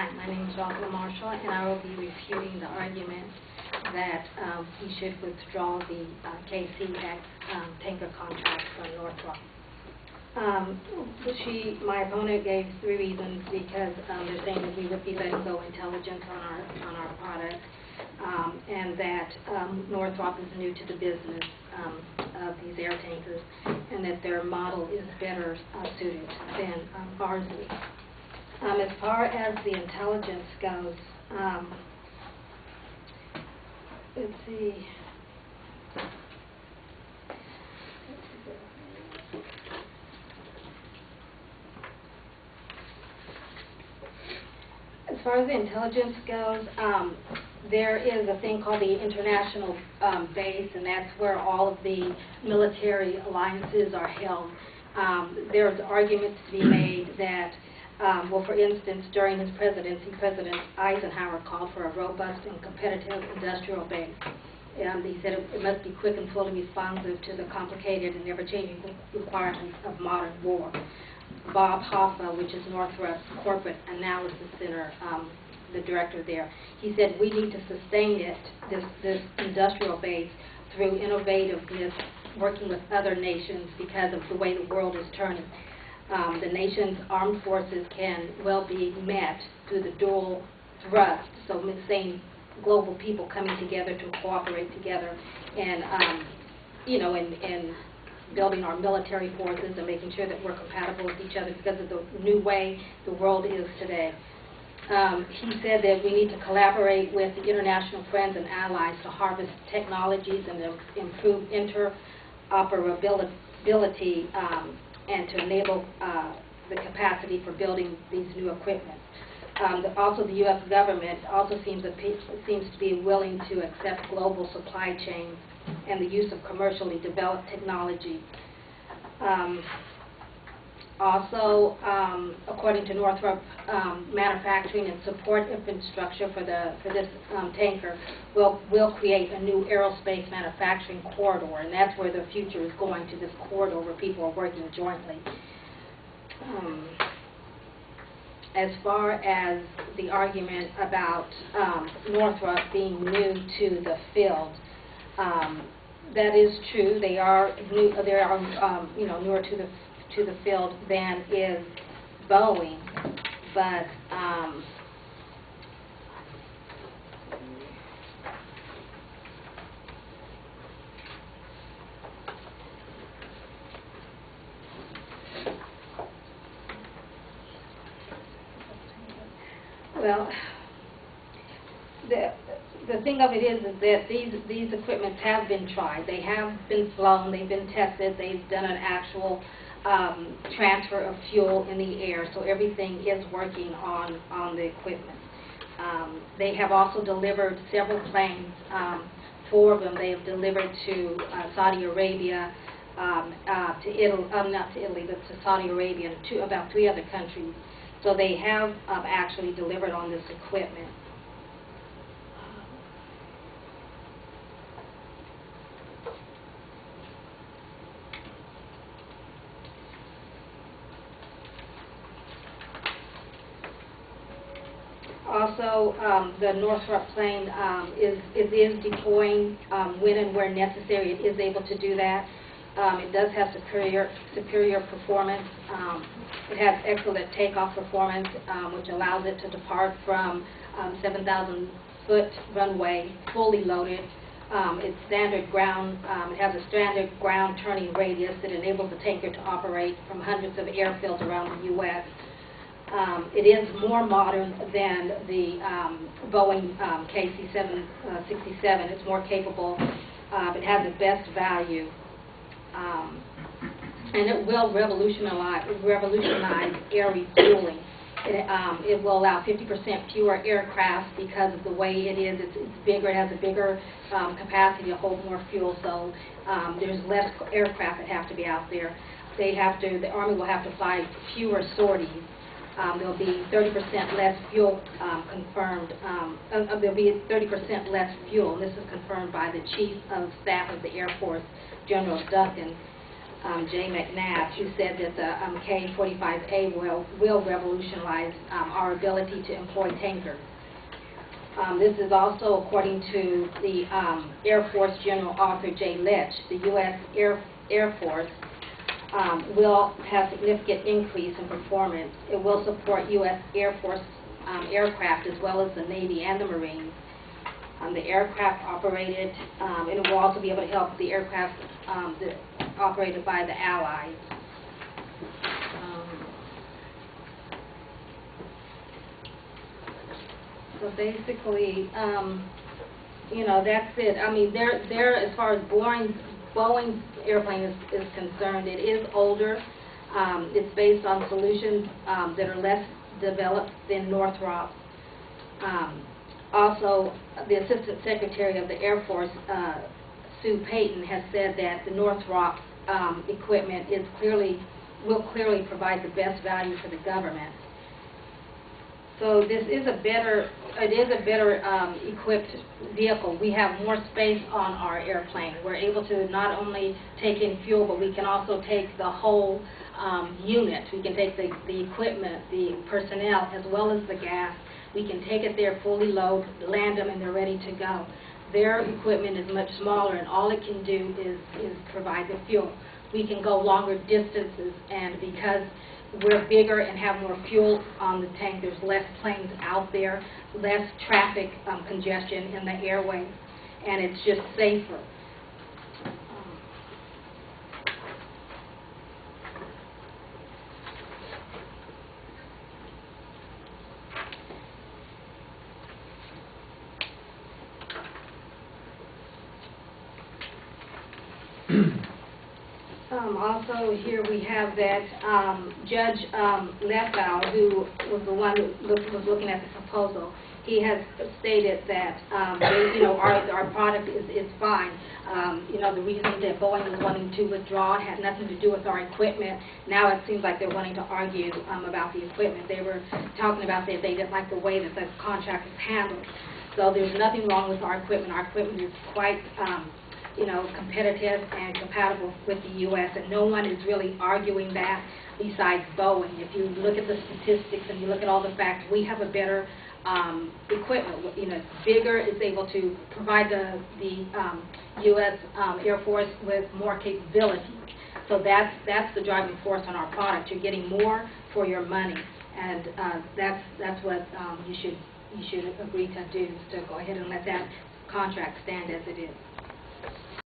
Hi, my name is Roslyn.MPG, and I will be refuting the argument that he should withdraw the KCX tanker contract from Northrop. My opponent gave 3 reasons because they're saying that we would be letting go intelligence on our product, and that Northrop is new to the business of these air tankers, and that their model is better suited than ours is. As far as the intelligence goes, let's see. As far as the intelligence goes, there is a thing called the international base, and that's where all of the military alliances are held. There's arguments to be made that, well, for instance, during his presidency, President Eisenhower called for a robust and competitive industrial base. And he said it must be quick and fully responsive to the complicated and ever-changing requirements of modern war. Bob Hoffa, which is Northrop's Corporate Analysis Center, the director there, he said we need to sustain this industrial base through innovativeness, working with other nations because of the way the world is turning. The nation's armed forces can well be met through the dual thrust, so saying global people coming together to cooperate together and, and building our military forces and making sure that we're compatible with each other because of the new way the world is today. He said that we need to collaborate with the international friends and allies to harvest technologies and to improve interoperability and to enable the capacity for building these new equipment. Also, the U.S. government also seems to be willing to accept global supply chains and the use of commercially developed technology. Also, according to Northrop, manufacturing and support infrastructure for this tanker will create a new aerospace manufacturing corridor, and that's where the future is going, to this corridor where people are working jointly. As far as the argument about Northrop being new to the field, that is true. They are new. They are newer to the field than is Boeing, but well, the thing of it is that these equipments have been tried. They have been flown. They've been tested. They've done an actual transfer of fuel in the air, so everything is working on the equipment. They have also delivered several planes. 4 of them they have delivered to Saudi Arabia, to Italy, not to Italy, but to Saudi Arabia, and to about 3 other countries. So they have actually delivered on this equipment. Also, the Northrop plane is deploying when and where necessary. It is able to do that. It does have superior performance. It has excellent takeoff performance, which allows it to depart from 7,000-foot runway fully loaded. It's standard ground. It has a standard ground turning radius that enables the tanker to operate from hundreds of airfields around the U.S. It is more modern than the Boeing KC-67. It's more capable. It has the best value. And it will revolutionize air refueling. It will allow 50% fewer aircraft because of the way it is. It's bigger. It has a bigger capacity to hold more fuel, so there's less aircraft that have to be out there. The Army will have to fly fewer sorties. There'll be 30% less fuel confirmed. There'll be 30% less fuel, and this is confirmed by the Chief of Staff of the Air Force, General Duncan. Jay McNabb, who said that the K-45A will revolutionize our ability to employ tankers. This is also according to the Air Force General Arthur J. Litch. The U.S. Air Force will have significant increase in performance. It will support U.S. Air Force aircraft as well as the Navy and the Marines. The aircraft operated, and it will also be able to help the aircraft operated by the Allies. So basically, you know, that's it. I mean, they're as far as Boeing's airplane is concerned, it is older. It's based on solutions that are less developed than Northrop's. Also, the Assistant Secretary of the Air Force, Sue Payton, has said that the Northrop equipment will clearly provide the best value for the government. So this is a better equipped vehicle. We have more space on our airplane. We're able to not only take in fuel, but we can also take the whole unit. We can take the equipment, the personnel, as well as the gas. We can take it there, fully load, land them, and they're ready to go. Their equipment is much smaller, and all it can do is provide the fuel. We can go longer distances, and because we're bigger and have more fuel on the tank, there's less planes out there, less traffic congestion in the airways, and it's just safer. Also, here we have that Judge Lefau, who was the one who was looking at the proposal. He has stated that our product is fine. The reason that Boeing was wanting to withdraw had nothing to do with our equipment. Now it seems like they're wanting to argue about the equipment. They were talking about that they didn't like the way that the contract was handled. So there's nothing wrong with our equipment. Our equipment is quite competitive and compatible with the U.S., and no one is really arguing that besides Boeing. If you look at the statistics and you look at all the facts, we have a better equipment. It's bigger, it's able to provide the U.S. Air Force with more capability. So that's the driving force on our product. You're getting more for your money, and that's what you should agree to do, is to go ahead and let that contract stand as it is.